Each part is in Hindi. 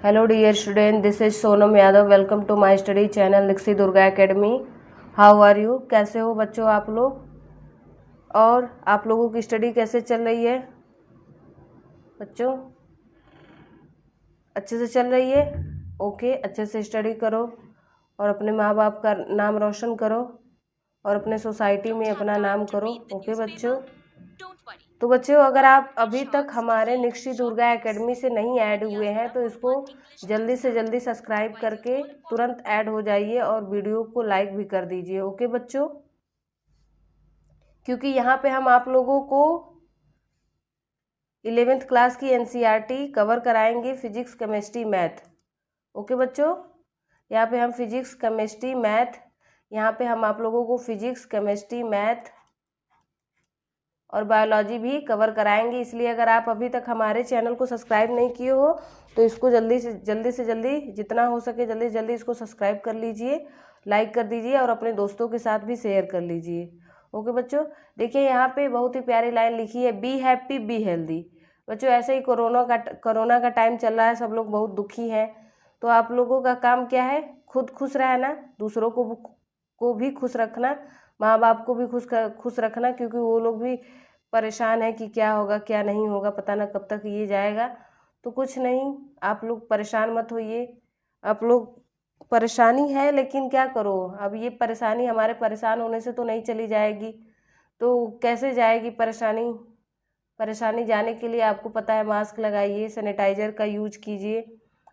Hello dear student, this is Sonam Yadav. Welcome to my study channel Dixie Durga Academy. How are you? कैसे हो बच्चों आप लोग? और आप लोगों की स्टडी कैसे चल रही है बच्चों? अच्छे से चल रही है? ओके, अच्छे से स्टडी करो और अपने माँ बाप का नाम रोशन करो और अपने सोसाइटी में अपना नाम करो। ओके बच्चों? तो बच्चों, अगर आप अभी तक हमारे निक्सी दुर्गा एकेडमी से नहीं ऐड हुए हैं तो इसको जल्दी से जल्दी सब्सक्राइब करके तुरंत ऐड हो जाइए और वीडियो को लाइक भी कर दीजिए। ओके बच्चों? क्योंकि यहाँ पे हम आप लोगों को 11th क्लास की एनसीईआरटी कवर कराएंगे, फिजिक्स केमिस्ट्री मैथ। ओके बच्चों? यहाँ पे हम फिजिक्स केमिस्ट्री मैथ, यहाँ पे हम आप लोगों को फिजिक्स केमिस्ट्री मैथ और बायोलॉजी भी कवर कराएंगे। इसलिए अगर आप अभी तक हमारे चैनल को सब्सक्राइब नहीं किए हो तो इसको जल्दी से जल्दी जितना हो सके जल्दी से जल्दी इसको सब्सक्राइब कर लीजिए, लाइक कर दीजिए और अपने दोस्तों के साथ भी शेयर कर लीजिए। ओके बच्चों? देखिए यहाँ पे बहुत ही प्यारी लाइन लिखी है, बी हैप्पी बी हेल्दी। बच्चों, ऐसे ही कोरोना का टाइम चल रहा है, सब लोग बहुत दुखी हैं। तो आप लोगों का काम क्या है? खुद खुश रहना, दूसरों को भी खुश रखना, माँ बाप को भी खुश रखना, क्योंकि वो लोग भी परेशान है कि क्या होगा क्या नहीं होगा, पता ना कब तक ये जाएगा। तो कुछ नहीं, आप लोग परेशान मत होइए। आप लोग परेशानी है लेकिन क्या करो, अब ये परेशानी हमारे परेशान होने से तो नहीं चली जाएगी। तो कैसे जाएगी परेशानी जाने के लिए आपको पता है, मास्क लगाइए, सैनिटाइजर का यूज कीजिए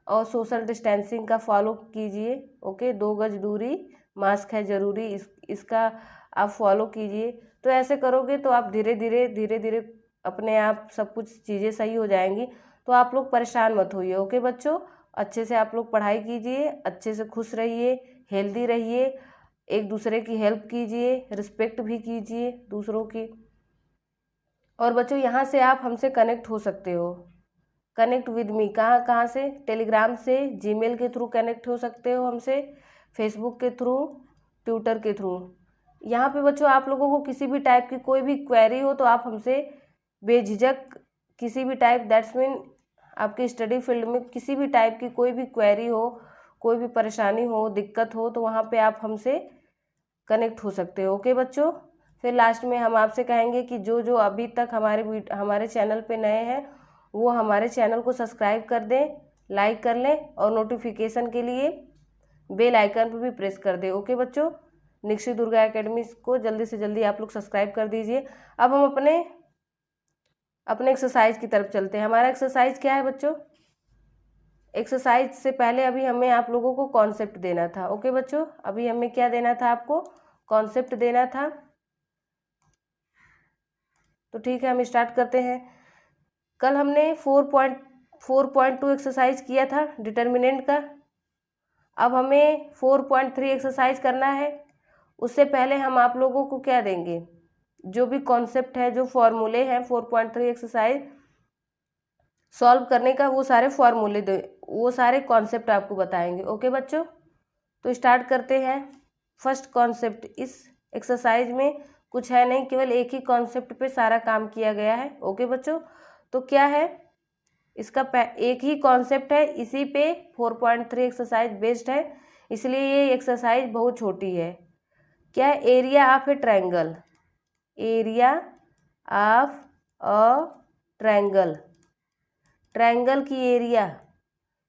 और सोशल डिस्टेंसिंग का फॉलो कीजिए। ओके, 2 गज दूरी, मास्क है ज़रूरी, इसका आप फॉलो कीजिए। तो ऐसे करोगे तो आप धीरे धीरे अपने आप सब कुछ चीज़ें सही हो जाएंगी। तो आप लोग परेशान मत होइए। ओके बच्चों? अच्छे से आप लोग पढ़ाई कीजिए, अच्छे से खुश रहिए, हेल्दी रहिए, एक दूसरे की हेल्प कीजिए, रिस्पेक्ट भी कीजिए दूसरों की। और बच्चों, यहाँ से आप हमसे कनेक्ट हो सकते हो। कनेक्ट विद मी कहाँ से? टेलीग्राम से, जीमेल के थ्रू कनेक्ट हो सकते हो हमसे, फेसबुक के थ्रू, ट्विटर के थ्रू। यहाँ पे बच्चों आप लोगों को किसी भी टाइप की कोई भी क्वेरी हो तो आप हमसे बेझिझक किसी भी टाइप, दैट्स मीन आपकी स्टडी फील्ड में किसी भी टाइप की कोई भी क्वेरी हो, कोई भी परेशानी हो, दिक्कत हो, तो वहाँ पे आप हमसे कनेक्ट हो सकते हो। ओके बच्चों? फिर लास्ट में हम आपसे कहेंगे कि जो अभी तक हमारे चैनल पे नए हैं वो हमारे चैनल को सब्सक्राइब कर दें, लाइक कर लें और नोटिफिकेशन के लिए बेल आइकन पर भी प्रेस कर दें। ओके बच्चों? निक्सी दुर्गा एकेडमी को जल्दी से जल्दी आप लोग सब्सक्राइब कर दीजिए। अब हम अपने एक्सरसाइज की तरफ चलते हैं। हमारा एक्सरसाइज क्या है बच्चों? एक्सरसाइज से पहले अभी हमें आप लोगों को कॉन्सेप्ट देना था। ओके बच्चों? अभी हमें क्या देना था? आपको कॉन्सेप्ट देना था। तो ठीक है, हम स्टार्ट करते हैं। कल हमने 4.2 एक्सरसाइज किया था डिटर्मिनेंट का। अब हमें 4.3 एक्सरसाइज करना है। उससे पहले हम आप लोगों को क्या देंगे? जो भी कॉन्सेप्ट है, जो फॉर्मूले हैं 4.3 एक्सरसाइज सॉल्व करने का, वो सारे फॉर्मूले वो सारे कॉन्सेप्ट आपको बताएंगे। ओके बच्चों? तो स्टार्ट करते हैं। फर्स्ट कॉन्सेप्ट, इस एक्सरसाइज में कुछ है नहीं, केवल एक ही कॉन्सेप्ट पे सारा काम किया गया है। ओके बच्चों? तो क्या है इसका? एक ही कॉन्सेप्ट है, इसी पे 4.3 एक्सरसाइज बेस्ड है, इसलिए ये एक्सरसाइज बहुत छोटी है। क्या है? Area of A triangle. Area of a triangle, triangle की एरिया।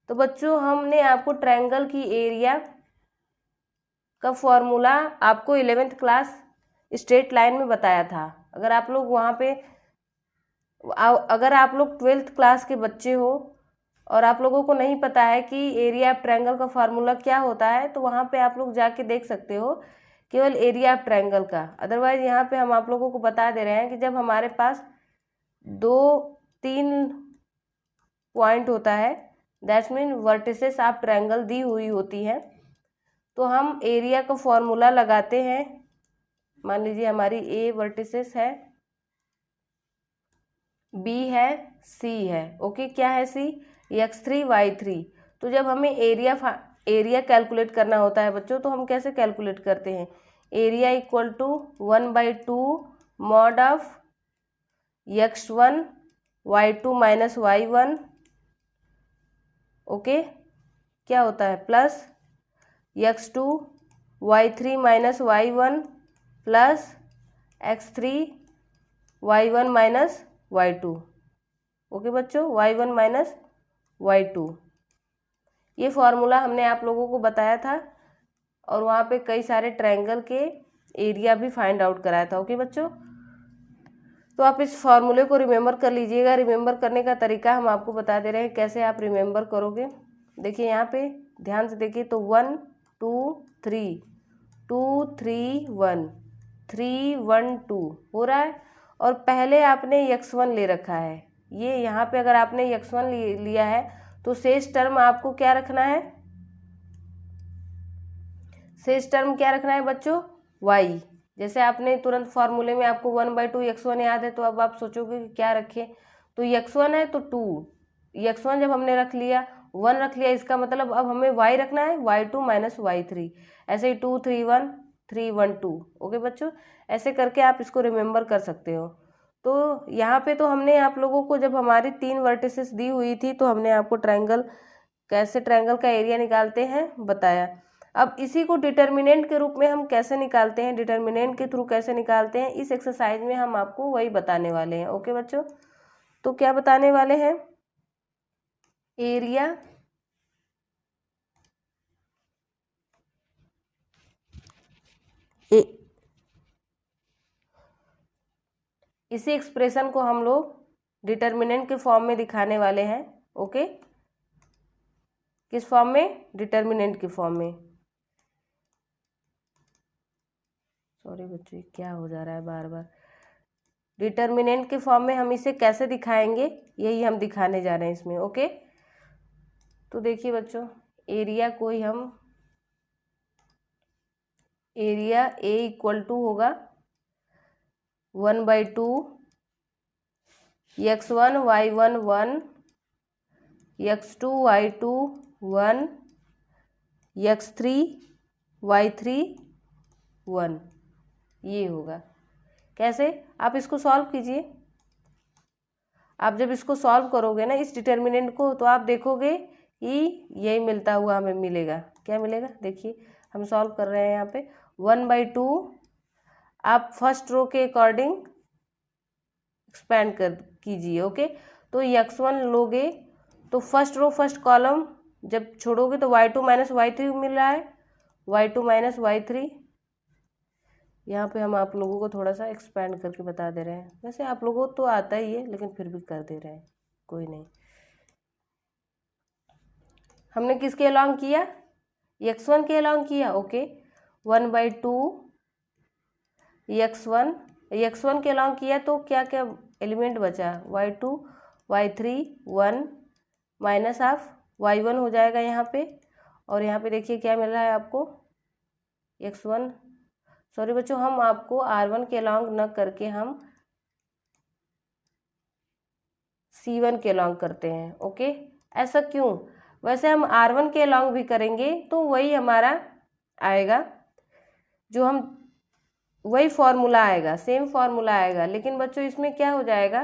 तो बच्चों, हमने आपको ट्रायंगल की एरिया का फॉर्मूला आपको 11th क्लास स्ट्रेट लाइन में बताया था। अगर आप लोग वहाँ पे अगर आप लोग 12th क्लास के बच्चे हो और आप लोगों को नहीं पता है कि एरिया ऑफ ट्रायंगल का फार्मूला क्या होता है, तो वहाँ पे आप लोग जाके देख सकते हो, केवल एरिया ऑफ ट्रायंगल का। अदरवाइज यहाँ पे हम आप लोगों को बता दे रहे हैं कि जब हमारे पास 2-3 पॉइंट होता है, that's mean vertices of triangle दी हुई होती है, तो हम एरिया का फॉर्मूला लगाते हैं। मान लीजिए हमारी ए वर्टिसेस है, बी है, सी है। ओके, क्या है सी? x3 y3। तो जब हमें एरिया कैलकुलेट करना होता है बच्चों, तो हम कैसे कैलकुलेट करते हैं? Area equal to 1/2 mod of x1 y2 minus y1 okay, क्या होता है plus x2 y3 minus y1 plus x3 y1 minus y2। Okay बच्चों, y1 माइनस y2, ये फॉर्मूला हमने आप लोगों को बताया था और वहाँ पे कई सारे ट्रायंगल के एरिया भी फाइंड आउट कराया था। ओके बच्चों, तो आप इस फॉर्मूले को रिमेंबर कर लीजिएगा। रिमेंबर करने का तरीका हम आपको बता दे रहे हैं, कैसे आप रिमेंबर करोगे। देखिए यहाँ पे ध्यान से देखिए, तो 1 2 3 2 3 1 3 1 2 हो रहा है, और पहले आपने x1 ले रखा है। ये यहाँ पे अगर आपने x1 लिया है तो शेष टर्म आपको क्या रखना है, शेष टर्म क्या रखना है बच्चों, y। जैसे आपने तुरंत फॉर्मूले में आपको 1/2 x1 याद है, तो अब आप सोचोगे कि क्या रखें, तो x1 है तो 2, x1 जब हमने रख लिया, 1 रख लिया, इसका मतलब अब हमें y रखना है, y2 माइनस y3। ऐसे ही 2 3 1 3 1 2। ओके बच्चों, ऐसे करके आप इसको रिमेंबर कर सकते हो। तो यहाँ पे तो हमने आप लोगों को, जब हमारी 3 वर्टिसेस दी हुई थी, तो हमने आपको ट्रायंगल, कैसे ट्रायंगल का एरिया निकालते हैं बताया। अब इसी को डिटर्मिनेंट के रूप में हम कैसे निकालते हैं, डिटर्मिनेंट के थ्रू कैसे निकालते हैं, इस एक्सरसाइज में हम आपको वही बताने वाले हैं। ओके बच्चों, तो क्या बताने वाले हैं, एरिया इसी एक्सप्रेशन को हम लोग डिटर्मिनेंट के फॉर्म में दिखाने वाले हैं। ओके, किस फॉर्म में, डिटर्मिनेंट के फॉर्म में। सॉरी बच्चों, क्या हो जा रहा है बार बार। डिटर्मिनेंट के फॉर्म में हम इसे कैसे दिखाएंगे, यही हम दिखाने जा रहे हैं इसमें। ओके, तो देखिए बच्चों, एरिया को ही हम, एरिया A इक्वल टू होगा 1/2 x1 y1 1 x2 y2 1 x3 y3 1, ये होगा। कैसे, आप इसको सॉल्व कीजिए। आप जब इसको सॉल्व करोगे ना इस डिटर्मिनेंट को, तो आप देखोगे कि यही मिलता हुआ हमें मिलेगा। क्या मिलेगा, देखिए हम सॉल्व कर रहे हैं यहाँ पे 1/2, आप फर्स्ट रो के अकॉर्डिंग एक्सपेंड कर कीजिए। ओके, तो x1 लोगे तो फर्स्ट रो फर्स्ट कॉलम जब छोड़ोगे तो y2 माइनस y3 मिल रहा है, y2 माइनस y3। यहाँ पे हम आप लोगों को थोड़ा सा एक्सपेंड करके बता दे रहे हैं, वैसे आप लोगों को तो आता ही है लेकिन फिर भी कर दे रहे हैं, कोई नहीं। हमने किसके अलॉन्ग किया, x1 के अलॉन्ग किया। ओके, 1/2 x1 के अलॉन्ग किया, तो क्या क्या एलिमेंट बचा, y2 y3 1 minus of y1 हो जाएगा यहाँ पे, और यहाँ पे देखिए क्या मिल रहा है आपको, x1। सॉरी बच्चों, हम आपको r1 के अलॉन्ग न करके हम c1 के अलॉन्ग करते हैं। ओके, ऐसा क्यों, वैसे हम r1 के अलॉन्ग भी करेंगे तो वही हमारा आएगा, जो हम वही फॉर्मूला आएगा, सेम फॉर्मूला आएगा। लेकिन बच्चों इसमें क्या हो जाएगा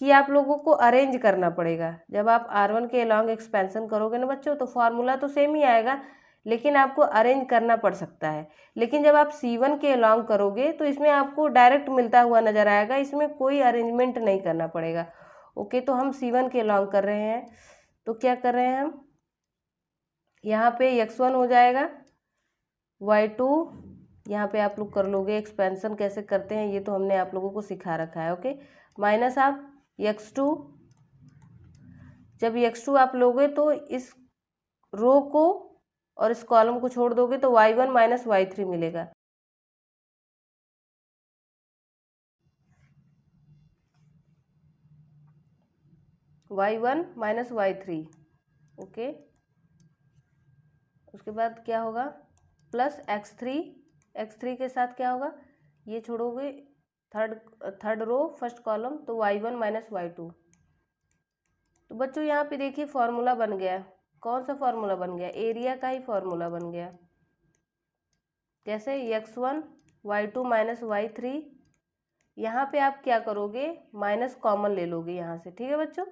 कि आप लोगों को अरेंज करना पड़ेगा। जब आप r1 के अलॉन्ग एक्सपेंशन करोगे ना बच्चों, तो फॉर्मूला तो सेम ही आएगा, लेकिन आपको अरेंज करना पड़ सकता है। लेकिन जब आप c1 के अलॉन्ग करोगे तो इसमें आपको डायरेक्ट मिलता हुआ नजर आएगा, इसमें कोई अरेंजमेंट नहीं करना पड़ेगा। ओके, तो हम c1 के अलॉन्ग कर रहे हैं, तो क्या कर रहे हैं हम, यहाँ पे x1 हो जाएगा, y2 यहाँ पे आप लोग कर लोगे, एक्सपेंशन कैसे करते हैं ये तो हमने आप लोगों को सिखा रखा है। ओके, माइनस आप x2, जब x2 आप लोगे तो इस रो को और इस कॉलम को छोड़ दोगे तो y1 माइनस y3 मिलेगा। y1 minus y3। ओके, उसके बाद क्या होगा, प्लस x3 के साथ क्या होगा, ये छोड़ोगे थर्ड रो फर्स्ट कॉलम, तो y1 माइनस y2। तो बच्चों यहाँ पे देखिए फॉर्मूला बन गया, कौन सा फॉर्मूला बन गया, एरिया का ही फॉर्मूला बन गया। कैसे, x1 y2 माइनस y3, यहाँ पे आप क्या करोगे, माइनस कॉमन ले लोगे यहाँ से। ठीक है बच्चों,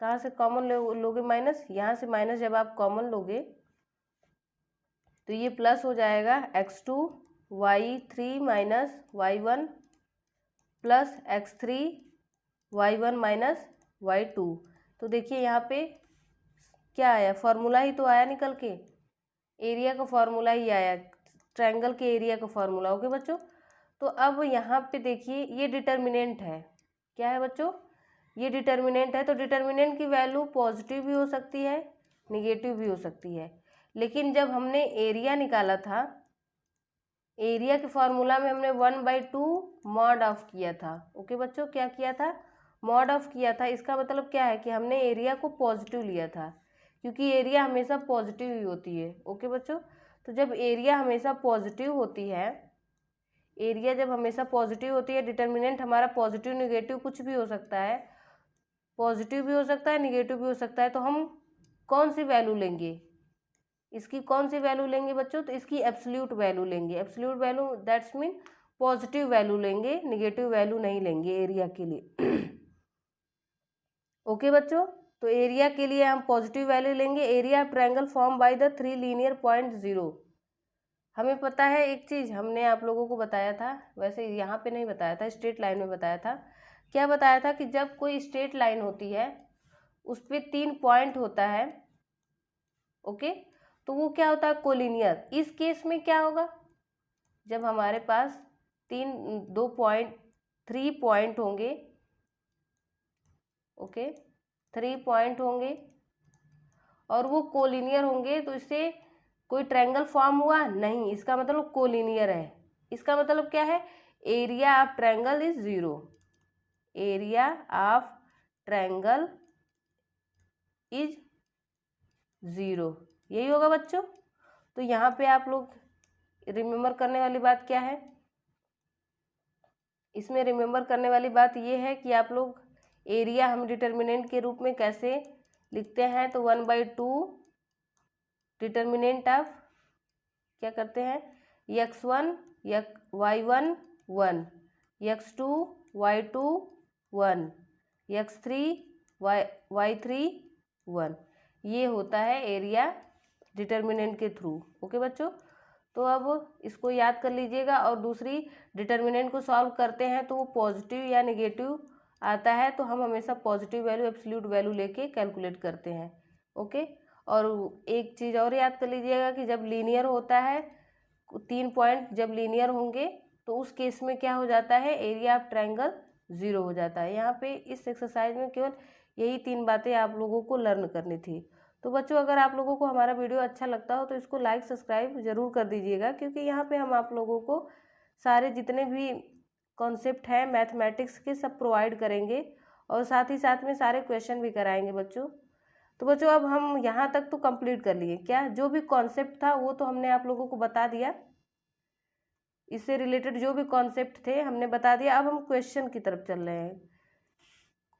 कहाँ से कॉमन लोगे माइनस, यहाँ से माइनस जब आप कॉमन लोगे तो ये प्लस हो जाएगा x2 y3 minus y1 plus x3 y1 minus y2। तो देखिए यहाँ पे क्या आया, फॉर्मूला ही तो आया निकल के, एरिया का फॉर्मूला ही आया, ट्रायंगल के एरिया का फॉर्मूला। ओके बच्चों, तो अब यहाँ पे देखिए ये डिटर्मिनेंट है, क्या है बच्चों, ये डिटर्मिनेंट है। तो डिटर्मिनेंट की वैल्यू पॉजिटिव भी हो सकती है, निगेटिव भी हो सकती है। लेकिन जब हमने एरिया निकाला था, एरिया के फॉर्मूला में हमने 1/2 मॉड ऑफ किया था। ओके बच्चों, क्या किया था, मॉड ऑफ किया था। इसका मतलब क्या है कि हमने एरिया को पॉजिटिव लिया था, क्योंकि एरिया हमेशा पॉजिटिव ही होती है। ओके बच्चों, तो जब एरिया हमेशा पॉजिटिव होती है, एरिया जब हमेशा पॉजिटिव होती है, डिटर्मिनेंट हमारा पॉजिटिव निगेटिव कुछ भी हो सकता है, पॉजिटिव भी हो सकता है, निगेटिव भी हो सकता है। तो हम कौन सी वैल्यू लेंगे, इसकी कौन सी वैल्यू लेंगे बच्चों, तो इसकी एब्सोल्यूट वैल्यू लेंगे। Absolute value that's mean positive value लेंगे, निगेटिव वैल्यू नहीं लेंगे एरिया के लिए। ओके बच्चों, तो एरिया के लिए हम पॉजिटिव वैल्यू लेंगे। Area triangle form by the 3 linear point 0। हमें पता है एक चीज़, हमने आप लोगों को बताया था, वैसे यहाँ पे नहीं बताया था, स्ट्रेट लाइन में बताया था। क्या बताया था कि जब कोई स्ट्रेट लाइन होती है उस पर 3 पॉइंट होता है, ओके, तो वो क्या होता है, कोलिनियर। इस केस में क्या होगा, जब हमारे पास 3 पॉइंट होंगे, ओके, 3 पॉइंट होंगे और वो कोलिनियर होंगे, तो इससे कोई ट्रायंगल फॉर्म हुआ नहीं, इसका मतलब कोलिनियर है। इसका मतलब क्या है, area of triangle is 0, area of triangle is 0, यही होगा बच्चों। तो यहाँ पे आप लोग रिमेम्बर करने वाली बात क्या है, इसमें रिमेम्बर करने वाली बात ये है कि आप लोग एरिया हम डिटर्मिनेंट के रूप में कैसे लिखते हैं, तो 1/2 डिटर्मिनेंट ऑफ, क्या करते हैं, x1 y1 1, x2 y2 1, x3 y3 1, ये होता है एरिया डिटर्मिनेंट के थ्रू। ओके बच्चों, तो अब इसको याद कर लीजिएगा। और दूसरी, डिटर्मिनेंट को सॉल्व करते हैं तो वो पॉजिटिव या निगेटिव आता है, तो हम हमेशा पॉजिटिव वैल्यू एब्सोल्यूट वैल्यू लेके कैलकुलेट करते हैं। ओके, और एक चीज़ और याद कर लीजिएगा कि जब लीनियर होता है, 3 पॉइंट जब लीनियर होंगे तो उस केस में क्या हो जाता है, एरिया ऑफ ट्रायंगल 0 हो जाता है। यहाँ पे इस एक्सरसाइज में केवल यही 3 बातें आप लोगों को लर्न करनी थी। तो बच्चों, अगर आप लोगों को हमारा वीडियो अच्छा लगता हो तो इसको लाइक सब्सक्राइब ज़रूर कर दीजिएगा, क्योंकि यहाँ पे हम आप लोगों को सारे जितने भी कॉन्सेप्ट हैं मैथमेटिक्स के सब प्रोवाइड करेंगे, और साथ ही साथ में सारे क्वेश्चन भी कराएंगे बच्चों। तो बच्चों, अब हम यहाँ तक तो कंप्लीट कर लिए, क्या जो भी कॉन्सेप्ट था वो तो हमने आप लोगों को बता दिया, इससे रिलेटेड जो भी कॉन्सेप्ट थे हमने बता दिया। अब हम क्वेश्चन की तरफ चल रहे हैं।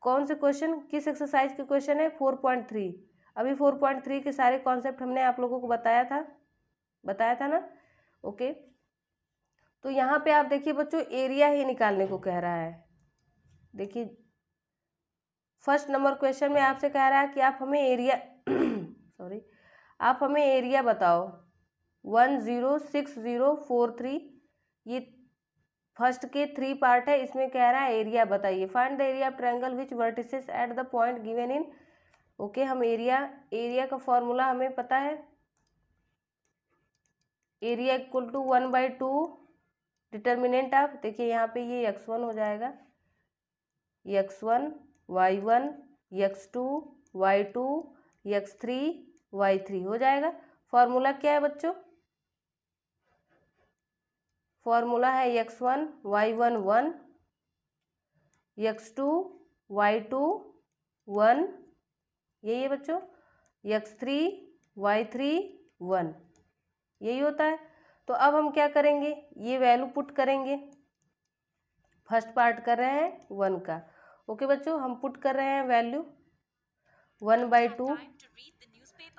कौन से क्वेश्चन, किस एक्सरसाइज के क्वेश्चन है, 4.3। अभी 4.3 के सारे कॉन्सेप्ट हमने आप लोगों को बताया था ना। ओके, तो यहाँ पे आप देखिए बच्चों, एरिया ही निकालने को कह रहा है। देखिए फर्स्ट नंबर क्वेश्चन में आपसे कह रहा है कि आप हमें एरिया सॉरी, आप हमें एरिया बताओ 106043। ये फर्स्ट के 3 पार्ट है, इसमें कह रहा है एरिया बताइए। Find the area of triangle which vertices at the point given in. Okay, हम एरिया का फॉर्मूला हमें पता है, area equal to 1/2 determinant of, देखिए यहाँ पे ये x1 हो जाएगा, x1 y1 x2 y2 x3 y3 हो जाएगा। फॉर्मूला क्या है बच्चों, फॉर्मूला है x1 y1 1, x2 y2 1, यही है बच्चों, x3 y3 1, यही होता है। तो अब हम क्या करेंगे, ये वैल्यू पुट करेंगे। फर्स्ट पार्ट कर रहे हैं 1 का। ओके बच्चों, हम पुट कर रहे हैं वैल्यू 1/2।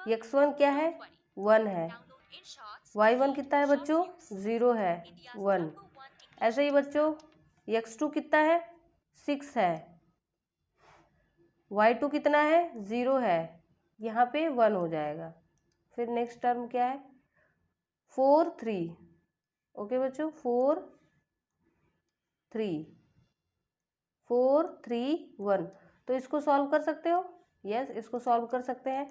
x1 क्या है, 1 है, y1 कितना है बच्चों, 0 है, 1। ऐसे ही बच्चों x2 कितना है, 6 है, y2 कितना है 0 है, यहाँ पे 1 हो जाएगा। फिर नेक्स्ट टर्म क्या है 4 3, ओके बच्चों 4 3 4 3 1। तो इसको सॉल्व कर सकते हो, यस इसको सॉल्व कर सकते हैं।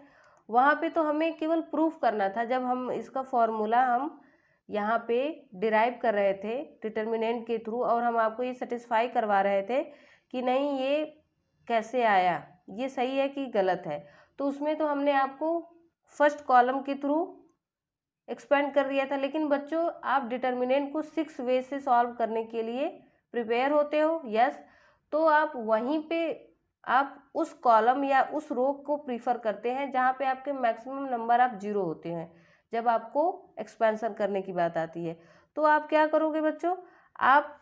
वहाँ पे तो हमें केवल प्रूफ करना था, जब हम इसका फॉर्मूला हम यहाँ पे डिराइव कर रहे थे डिटर्मिनेंट के थ्रू, और हम आपको ये सेटिस्फाई करवा रहे थे कि नहीं ये कैसे आया, ये सही है कि गलत है। तो उसमें तो हमने आपको फर्स्ट कॉलम के थ्रू एक्सपेंड कर दिया था। लेकिन बच्चों आप डिटर्मिनेंट को 6 वे से सॉल्व करने के लिए प्रिपेयर होते हो, यस। तो आप वहीं पे आप उस कॉलम या उस रो को प्रीफर करते हैं जहाँ पे आपके मैक्सिमम नंबर ऑफ जीरो होते हैं, जब आपको एक्सपेंशन करने की बात आती है। तो आप क्या करोगे बच्चों, आप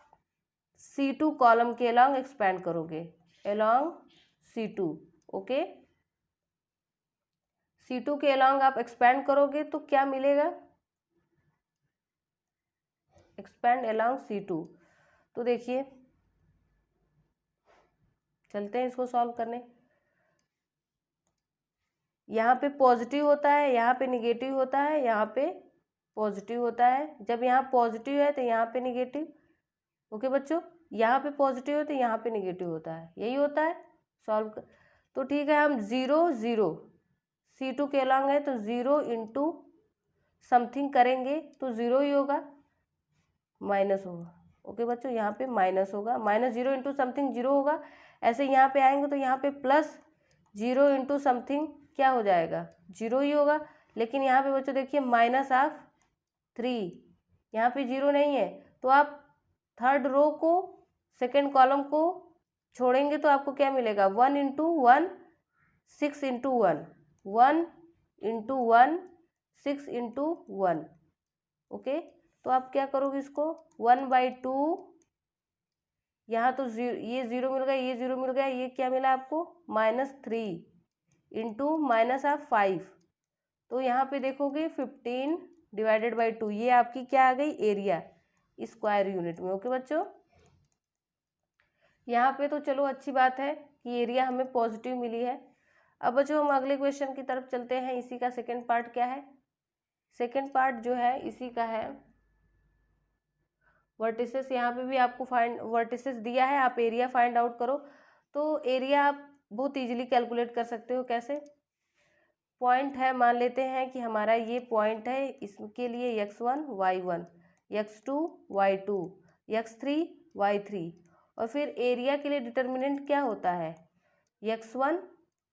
C2 कॉलम के अलॉन्ग एक्सपेंड करोगे, अलॉन्ग C2, ओके। C2 के अलॉन्ग आप एक्सपेंड करोगे तो क्या मिलेगा, एक्सपेंड अलॉन्ग C2। तो देखिए चलते हैं इसको सॉल्व करने। यहाँ पे पॉजिटिव होता है, यहाँ पे निगेटिव होता है, यहाँ पे पॉजिटिव होता है। जब यहाँ पॉजिटिव है तो यहाँ पे निगेटिव, ओके बच्चों, यहाँ पे पॉजिटिव है तो यहाँ पे निगेटिव होता है, यही होता है सॉल्व कर। तो ठीक है, हम 0 0 C2 के अलॉन्ग है तो 0 इंटू समथिंग करेंगे तो 0 ही होगा, माइनस होगा, ओके बच्चों, यहाँ पे माइनस होगा, -0 इंटू समथिंग 0 होगा। ऐसे यहाँ पे आएंगे तो यहाँ पे +0 इंटू समथिंग क्या हो जाएगा 0 ही होगा। लेकिन यहाँ पे बच्चों देखिए -3, यहाँ पे 0 नहीं है, तो आप थर्ड रो को सेकेंड कॉलम को छोड़ेंगे तो आपको क्या मिलेगा 1 into 1 6 into 1 1 into 1 6 into 1, okay. तो आप क्या करोगे इसको 1/2, यहाँ तो ये 0 मिल गया, ये 0 मिल गया, ये क्या मिला आपको -3 इंटू -5। तो यहाँ पे देखोगे 15/2, ये आपकी क्या आ गई एरिया स्क्वायर यूनिट में, ओके बच्चों। यहाँ पे तो चलो अच्छी बात है कि एरिया हमें पॉजिटिव मिली है। अब बच्चों हम अगले क्वेश्चन की तरफ चलते हैं। इसी का सेकंड पार्ट क्या है, सेकंड पार्ट जो है इसी का है वर्टिसेस। यहाँ पे भी आपको फाइंड वर्टिसेस दिया है, आप एरिया फाइंड आउट करो। तो एरिया आप बहुत इजीली कैलकुलेट कर सकते हो। कैसे, पॉइंट है, मान लेते हैं कि हमारा ये पॉइंट है, इसके लिए x1 y1, x2 y2, x3 y3, और फिर एरिया के लिए डिटर्मिनेंट क्या होता है x1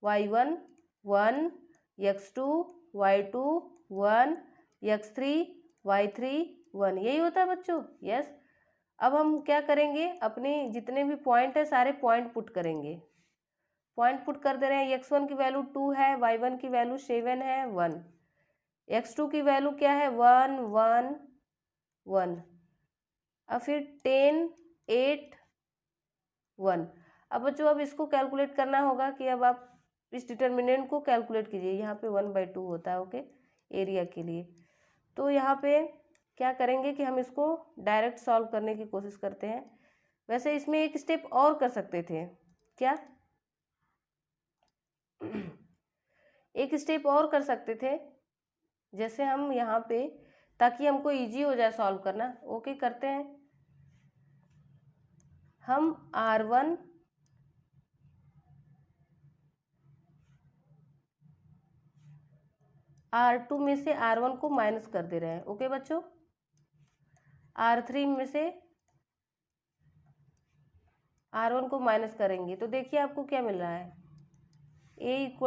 y1 1, x2 y2 1, x3 y3 1, यही होता है बच्चों, यस। अब हम क्या करेंगे, अपने जितने भी पॉइंट है सारे पॉइंट पुट करेंगे, पॉइंट पुट कर दे रहे हैं। x1 की वैल्यू 2 है, y1 की वैल्यू 7 है 1, x2 की वैल्यू क्या है 1 1 1, और फिर 10 8 1। अब बच्चों अब इसको कैलकुलेट करना होगा कि अब आप इस डिटर्मिनेंट को कैलकुलेट कीजिए। यहाँ पे 1/2 होता है, ओके, एरिया के लिए। तो यहाँ पे क्या करेंगे कि हम इसको डायरेक्ट सॉल्व करने की कोशिश करते हैं। वैसे इसमें एक स्टेप और कर सकते थे, क्या एक स्टेप और कर सकते थे, जैसे हम यहाँ पे, ताकि हमको इजी हो जाए सॉल्व करना, ओके करते हैं। हम R1 R2 में से R1 को माइनस कर दे रहे हैं, ओके बच्चों। R3 में से R1 को माइनस करेंगे तो देखिए आपको क्या मिल रहा है, A =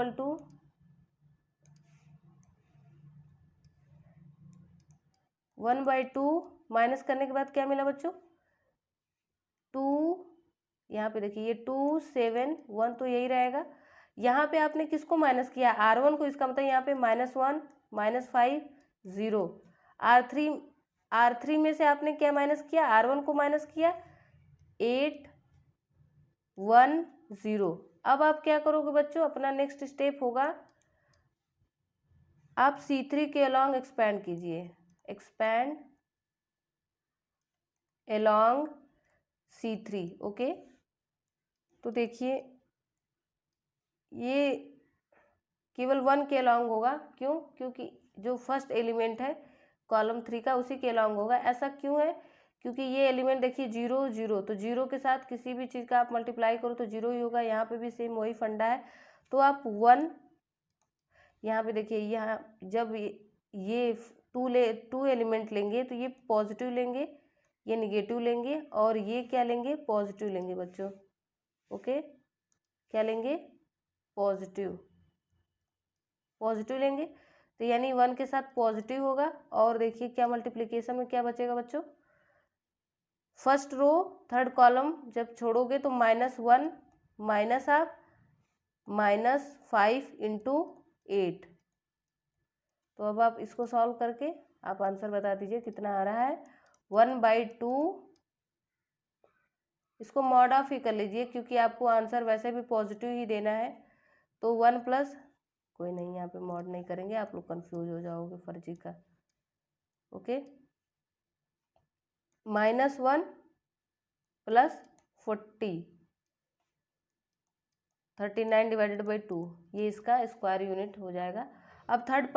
1/2, माइनस करने के बाद क्या मिला बच्चों 2, यहाँ पे देखिए ये 2 7 1, तो यही रहेगा। यहाँ पे आपने किसको माइनस किया R1 को, इसका मतलब यहाँ पे -1 -5 0। R3 में से आपने क्या माइनस किया, R1 को माइनस किया 8 1 0। अब आप क्या करोगे बच्चों, अपना नेक्स्ट स्टेप होगा आप C3 के अलॉन्ग एक्सपैंड कीजिए, एक्सपैंड अलॉन्ग C3, ओके। तो देखिए ये केवल 1 के अलॉन्ग होगा। क्यों? क्योंकि जो फर्स्ट एलिमेंट है कॉलम 3 का उसी के अलॉन्ग होगा। ऐसा क्यों है? क्योंकि ये एलिमेंट देखिए 0 0, तो 0 के साथ किसी भी चीज़ का आप मल्टीप्लाई करो तो 0 ही होगा। यहाँ पे भी सेम वही फंडा है। तो आप 1 यहाँ पे देखिए, यहाँ जब ये टू एलिमेंट लेंगे तो ये पॉजिटिव लेंगे, ये निगेटिव लेंगे, और ये क्या लेंगे? पॉजिटिव लेंगे बच्चों। ओके, क्या लेंगे? पॉजिटिव लेंगे। तो यानी 1 के साथ पॉजिटिव होगा। और देखिए क्या मल्टीप्लिकेशन में क्या बचेगा बच्चों? फर्स्ट रो थर्ड कॉलम जब छोड़ोगे तो -1 माइनस आप -5 इंटू 8। तो अब आप इसको सॉल्व करके आप आंसर बता दीजिए कितना आ रहा है। 1/2, इसको मॉड ऑफ ही कर लीजिए क्योंकि आपको आंसर वैसे भी पॉजिटिव ही देना है। तो 1 प्लस, कोई नहीं, यहाँ पे मॉड नहीं करेंगे, आप लोग कंफ्यूज हो जाओगे फर्जी का। ओके, -1 प्लस 40, 39 डिवाइडेड बाई 2, ये इसका स्क्वायर यूनिट हो जाएगा। अब थर्ड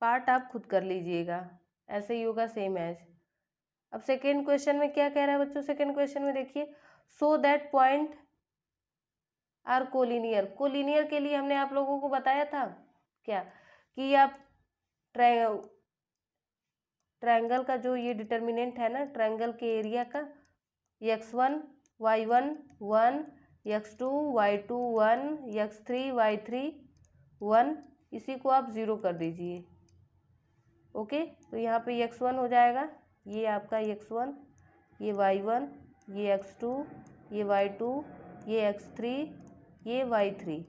पार्ट आप खुद कर लीजिएगा, ऐसे ही होगा सेम एज। अब सेकेंड क्वेश्चन में क्या कह रहा है बच्चों? सेकेंड क्वेश्चन में देखिए, so that point are collinear. Collinear के लिए हमने आप लोगों को बताया था क्या, कि आप ट्रायंगल का जो ये डिटर्मिनेंट है ना, ट्रायंगल के एरिया का, x1 y1 1, x2 y2 1, x3 y3 1, इसी को आप 0 कर दीजिए। ओके, तो यहाँ पे x1 हो जाएगा, ये आपका x1, ये y1, ये x2, ये y2, ये x3, ये y3।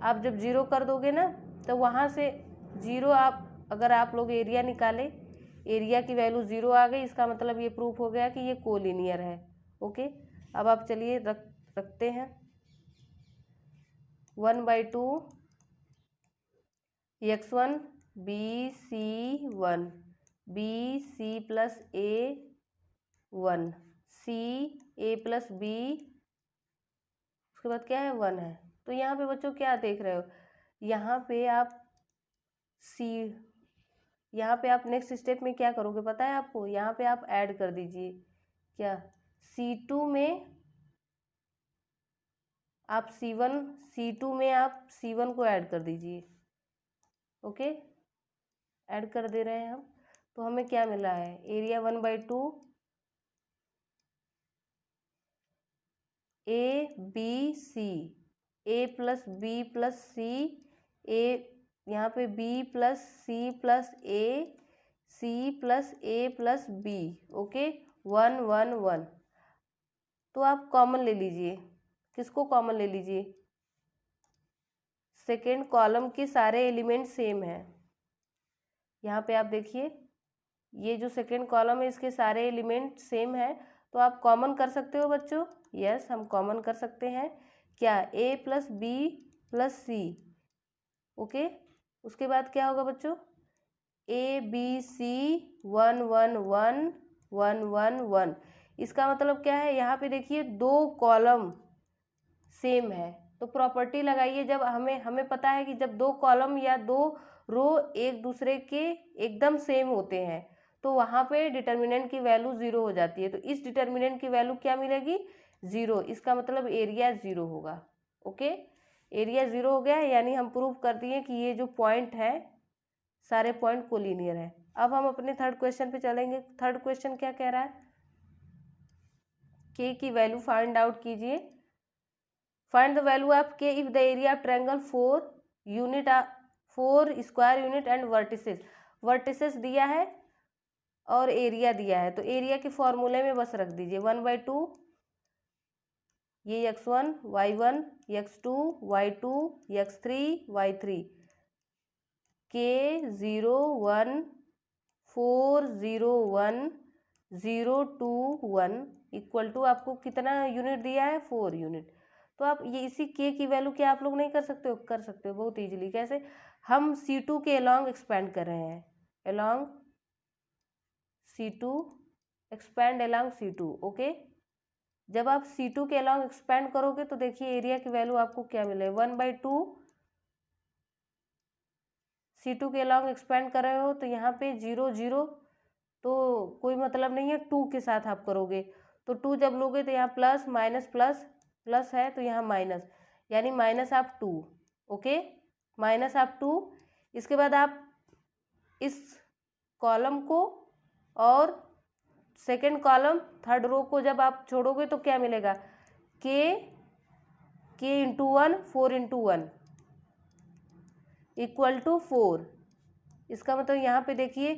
आप जब 0 कर दोगे ना तो वहाँ से 0, आप अगर आप लोग एरिया निकाले, एरिया की वैल्यू 0 आ गई, इसका मतलब ये प्रूफ हो गया कि ये कोलिनियर है। ओके, अब आप चलिए रखते हैं 1/2 x1 BC1 BC plus A1 CA plus B, उसके बाद क्या है? 1 है। तो यहाँ पे बच्चों क्या देख रहे हो? यहाँ पे आप यहाँ पे आप नेक्स्ट स्टेप में क्या करोगे पता है आपको? यहाँ पे आप ऐड कर दीजिए। क्या? C2 में आप C2 में आप C1 को ऐड कर दीजिए। ओके, ऐड कर दे रहे हैं हम। तो हमें क्या मिला है? Area 1/2 ABC, A plus B plus C, A यहाँ पे B plus C plus A, C plus A plus B। Okay, 1 1 1। तो आप कॉमन ले लीजिए। किसको कॉमन ले लीजिए? सेकेंड कॉलम के सारे एलिमेंट सेम हैं। यहाँ पे आप देखिए, ये जो सेकेंड कॉलम है इसके सारे एलिमेंट सेम है, तो आप कॉमन कर सकते हो बच्चों। यस, हम कॉमन कर सकते हैं। क्या? A plus B plus C। Okay, उसके बाद क्या होगा बच्चों? ABC 1 1 1 1 1 1। इसका मतलब क्या है? यहाँ पे देखिए 2 कॉलम सेम है, तो प्रॉपर्टी लगाइए। जब हमें पता है कि जब 2 कॉलम या 2 रो एक दूसरे के एकदम सेम होते हैं तो वहाँ पे डिटर्मिनेंट की वैल्यू 0 हो जाती है। तो इस डिटर्मिनेंट की वैल्यू क्या मिलेगी? 0। इसका मतलब एरिया 0 होगा। ओके, एरिया 0 हो गया, यानी हम प्रूव कर दिए कि ये जो पॉइंट है सारे पॉइंट कोलिनियर है। अब हम अपने थर्ड क्वेश्चन पे चलेंगे। थर्ड क्वेश्चन क्या कह रहा है? के की वैल्यू फाइंड आउट कीजिए। फाइंड द वैल्यू ऑफ के if the area of triangle 4 square unit and vertices दिया है और एरिया दिया है। तो एरिया के फॉर्मूले में बस रख दीजिए 1/2, ये x1 y1 x2 y2 x3 y3, के 0 1 4 0 1 0 2 1 इक्वल टू आपको कितना यूनिट दिया है? 4 यूनिट। तो आप ये इसी के की वैल्यू क्या आप लोग नहीं कर सकते हो? कर सकते हो बहुत इजीली। कैसे? हम C2 के अलॉन्ग एक्सपेंड कर रहे हैं, along C2, expand along C2। Okay, जब आप C2 के अलॉन्ग एक्सपेंड करोगे तो देखिए एरिया की वैल्यू आपको क्या मिले, 1/2 C2 के अलॉन्ग एक्सपेंड कर रहे हो तो यहाँ पे 0 0 तो कोई मतलब नहीं है, 2 के साथ आप करोगे तो 2 जब लोगे तो यहाँ प्लस माइनस प्लस प्लस है तो यहाँ माइनस, यानी माइनस आप 2। ओके, माइनस आप 2। इसके बाद आप इस कॉलम को और सेकेंड कॉलम थर्ड रो को जब आप छोड़ोगे तो क्या मिलेगा, के इंटू 1 4 इंटू 1 इक्वल टू 4। इसका मतलब यहाँ पे देखिए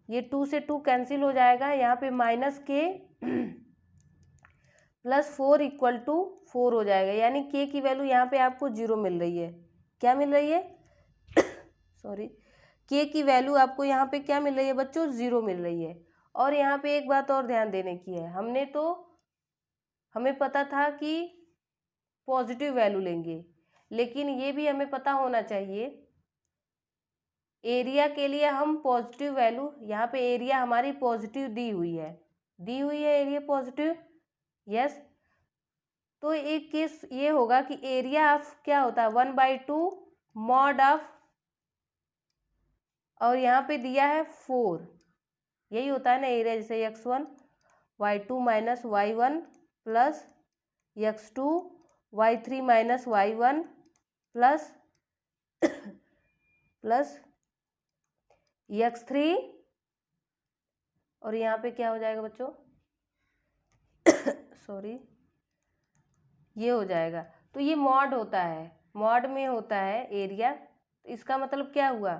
ये 2 से 2 कैंसिल हो जाएगा, यहाँ पे माइनस के प्लस 4 इक्वल टू 4 हो जाएगा, यानी के की वैल्यू यहाँ पे आपको 0 मिल रही है। क्या मिल रही है सॉरी, के की वैल्यू आपको यहाँ पे क्या मिल रही है बच्चों, 0 मिल रही है। और यहाँ पे एक बात और ध्यान देने की है, हमें पता था कि पॉजिटिव वैल्यू लेंगे, लेकिन ये भी हमें पता होना चाहिए एरिया के लिए हम पॉजिटिव वैल्यू, यहाँ पे एरिया हमारी पॉजिटिव दी हुई है एरिया पॉजिटिव, यस। तो एक केस ये होगा कि एरिया ऑफ क्या होता है, 1/2 मॉड ऑफ, और यहाँ पे दिया है 4, यही होता है ना एरिया, जैसे x1 y2 minus y1 plus x2 y3 minus y1 plus plus x3, और यहाँ पे क्या हो जाएगा बच्चों सॉरी, ये हो जाएगा। तो ये मॉड होता है, मॉड में होता है एरिया। तो इसका मतलब क्या हुआ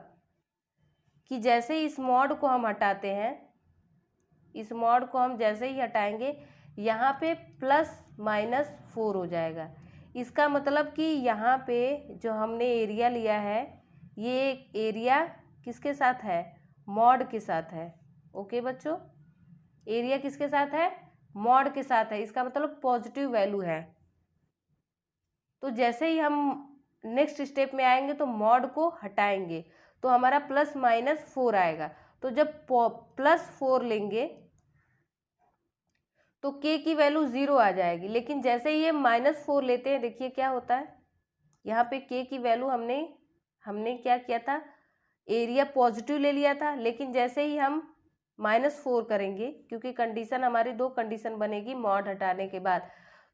कि जैसे ही इस मॉड को हम हटाते हैं, इस मॉड को हम जैसे ही हटाएंगे यहाँ पे प्लस माइनस 4 हो जाएगा। इसका मतलब कि यहाँ पे जो हमने एरिया लिया है, ये एरिया किसके साथ है, मॉड के साथ है। ओके बच्चों, एरिया किसके साथ है, मॉड के साथ है, इसका मतलब पॉजिटिव वैल्यू है। तो जैसे ही हम नेक्स्ट स्टेप में आएंगे तो मॉड को हटाएंगे तो हमारा प्लस माइनस 4 आएगा। तो जब प्लस 4 लेंगे तो के की वैल्यू 0 आ जाएगी, लेकिन जैसे ही ये -4 लेते हैं देखिए क्या होता है, यहाँ पे के की वैल्यू हमने क्या किया था, एरिया पॉजिटिव ले लिया था, लेकिन जैसे ही हम -4 करेंगे, क्योंकि कंडीशन हमारी 2 कंडीशन बनेगी मॉड हटाने के बाद,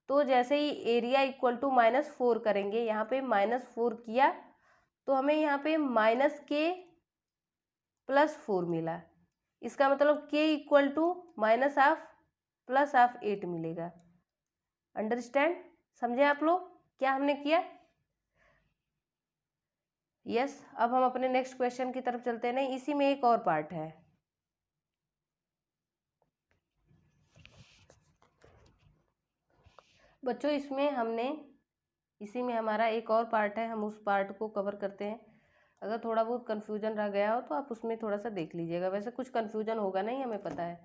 तो जैसे ही एरिया इक्वल टू -4 करेंगे, यहाँ पे -4 किया तो हमें यहाँ पे माइनस के प्लस 4 मिला। इसका मतलब के equal to minus of plus of 8 मिलेगा। अंडरस्टैंड, समझे आप लोग क्या हमने किया? यस। अब हम अपने नेक्स्ट क्वेश्चन की तरफ चलते हैं। नहीं, इसी में एक और पार्ट है। बच्चों इसी में हमारा एक और पार्ट है, हम उस पार्ट को कवर करते हैं। अगर थोड़ा बहुत कन्फ्यूजन रह गया हो तो आप उसमें थोड़ा सा देख लीजिएगा, वैसे कुछ कन्फ्यूजन होगा नहीं, हमें पता है।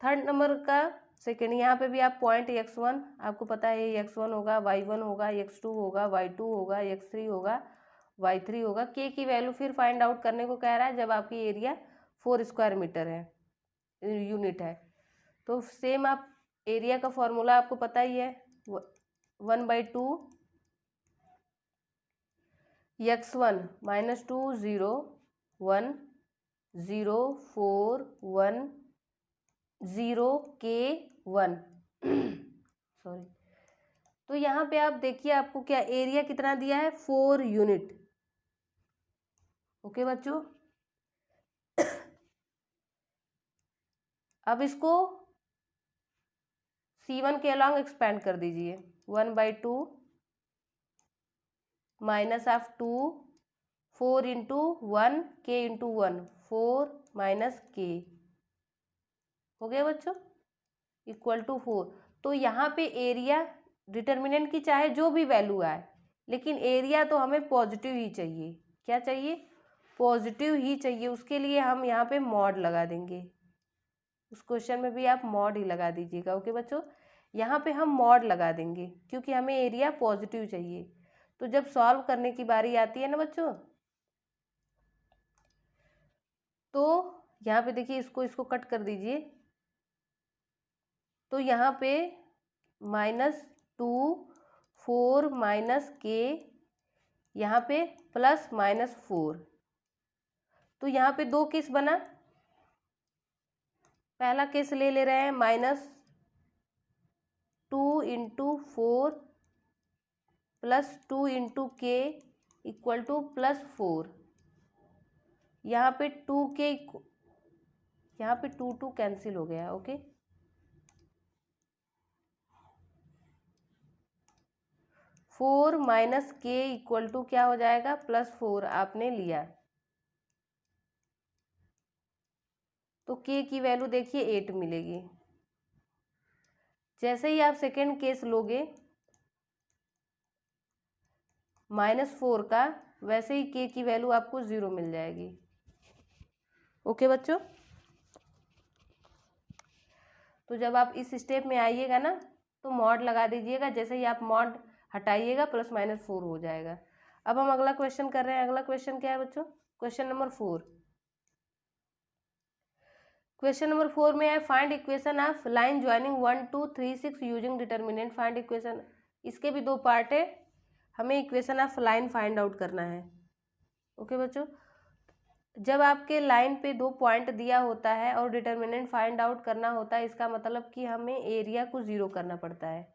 थर्ड नंबर का सेकेंड, यहाँ पे भी आप पॉइंट x1 आपको पता है, x1 होगा, y1 होगा, x2 होगा, y2 होगा, x3 होगा, y3 होगा। के की वैल्यू फिर फाइंड आउट करने को कह रहा है जब आपकी एरिया 4 स्क्वायर मीटर है, यूनिट है। तो सेम आप एरिया का फॉर्मूला आपको पता ही है, 1/2 x1 -2 0 1 0 4 1 0 के 1 सॉरी। तो यहाँ पे आप देखिए आपको क्या एरिया कितना दिया है, 4 यूनिट। ओके बच्चों, अब इसको C1 के अलॉन्ग एक्सपेंड कर दीजिए, 1/2 माइनस ऑफ 2 4 इंटू 1 के इंटू 1 4 माइनस के, हो गया बच्चों, इक्वल टू 4। तो यहाँ पे एरिया डिटर्मिनेंट की चाहे जो भी वैल्यू आए, लेकिन एरिया तो हमें पॉजिटिव ही चाहिए। क्या चाहिए, पॉजिटिव ही चाहिए। उसके लिए हम यहाँ पे मॉड लगा देंगे, उस क्वेश्चन में भी आप मॉड ही लगा दीजिएगा। ओके बच्चों, यहाँ पे हम मॉड लगा देंगे क्योंकि हमें एरिया पॉजिटिव चाहिए। तो जब सॉल्व करने की बारी आती है ना बच्चों, तो यहाँ पे देखिए इसको कट कर दीजिए। तो यहाँ पे -4 k, यहाँ पे +-4। तो यहाँ पे 2 केस बना। पहला केस ले रहे हैं -2 × 4 +2 × k =+4। यहाँ पे 2k, यहाँ पे 2 कैंसिल हो गया। ओके, 4 - k = क्या हो जाएगा, +4 आपने लिया। तो k की वैल्यू देखिए 8 मिलेगी। जैसे ही आप सेकेंड केस लोगे -4 का, वैसे ही k की वैल्यू आपको 0 मिल जाएगी। ओके बच्चों, तो जब आप इस स्टेप में आइएगा ना तो मॉड लगा दीजिएगा। जैसे ही आप मॉड हटाइएगा +-4 हो जाएगा। अब हम अगला क्वेश्चन कर रहे हैं। अगला क्वेश्चन क्या है बच्चों, क्वेश्चन नंबर 4। क्वेश्चन नंबर 4 में है find equation of line joining 1 2 3 6 using determinant. Find equation, इसके भी 2 पार्ट है, हमें equation of line find out करना है। ओके बच्चों, जब आपके लाइन पे 2 पॉइंट दिया होता है और डिटर्मिनेंट फाइंड आउट करना होता है, इसका मतलब कि हमें एरिया को 0 करना पड़ता है।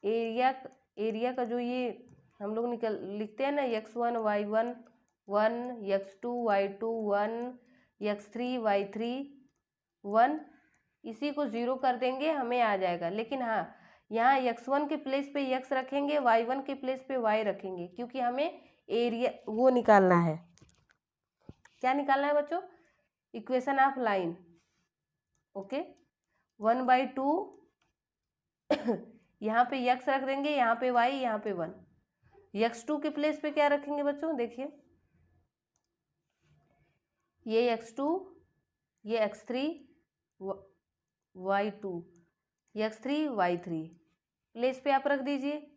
एरिया का जो ये हम लोग लिखते हैं ना, x1 y1 1, x2 y2 1, x3 y3 1, इसी को 0 कर देंगे, हमें आ जाएगा। लेकिन हाँ, यहाँ x1 के प्लेस पे x रखेंगे, y1 के प्लेस पे y रखेंगे, क्योंकि हमें एरिया वो निकालना है। क्या निकालना है बच्चों, इक्वेशन ऑफ लाइन। ओके, 1/2 यहाँ पे x रख देंगे, यहाँ पे y, यहाँ पे 1। x2 के प्लेस पे क्या रखेंगे बच्चों, देखिए ये x2, ये x3 y2, x3 y3 place पे आप रख दीजिए।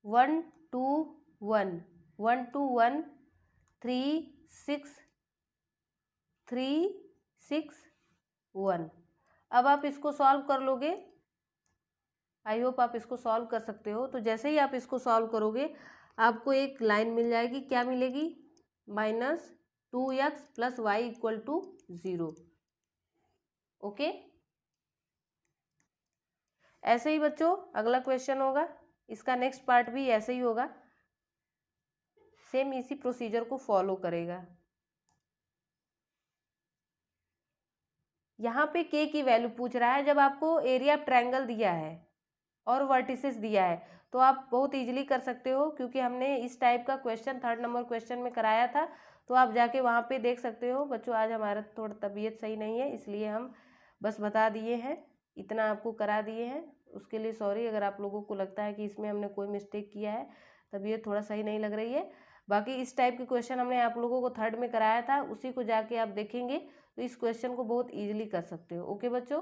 1 2 1 1 2 1 3 6 3 6 1। अब आप इसको सॉल्व कर लोगे। आई होप आप इसको सॉल्व कर सकते हो। तो जैसे ही आप इसको सॉल्व करोगे, आपको एक लाइन मिल जाएगी। क्या मिलेगी, -2x + y = 0। ओके, ऐसे ही बच्चों अगला क्वेश्चन होगा, इसका नेक्स्ट पार्ट भी ऐसे ही होगा, सेम इसी प्रोसीजर को फॉलो करेगा। यहाँ पे k की वैल्यू पूछ रहा है। जब आपको एरिया ऑफ ट्रायंगल दिया है और वर्टिसेस दिया है, तो आप बहुत इजीली कर सकते हो, क्योंकि हमने इस टाइप का क्वेश्चन 3rd नंबर क्वेश्चन में कराया था। तो आप जाके वहाँ पे देख सकते हो। बच्चों आज हमारा थोड़ा तबीयत सही नहीं है, इसलिए हम बस बता दिए हैं, इतना आपको करा दिए हैं। उसके लिए सॉरी। अगर आप लोगों को लगता है कि इसमें हमने कोई मिस्टेक किया है, तबीयत थोड़ा सही नहीं लग रही है। बाकी इस टाइप के क्वेश्चन हमने आप लोगों को 3rd में कराया था, उसी को जाके आप देखेंगे तो इस क्वेश्चन को बहुत ईजिली कर सकते हो। ओके बच्चों,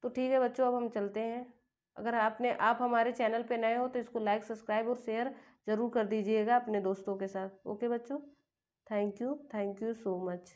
तो ठीक है बच्चों, अब हम चलते हैं। अगर आप हमारे चैनल पे नए हो तो इसको लाइक, सब्सक्राइब और शेयर ज़रूर कर दीजिएगा अपने दोस्तों के साथ। ओके बच्चों, थैंक यू सो मच।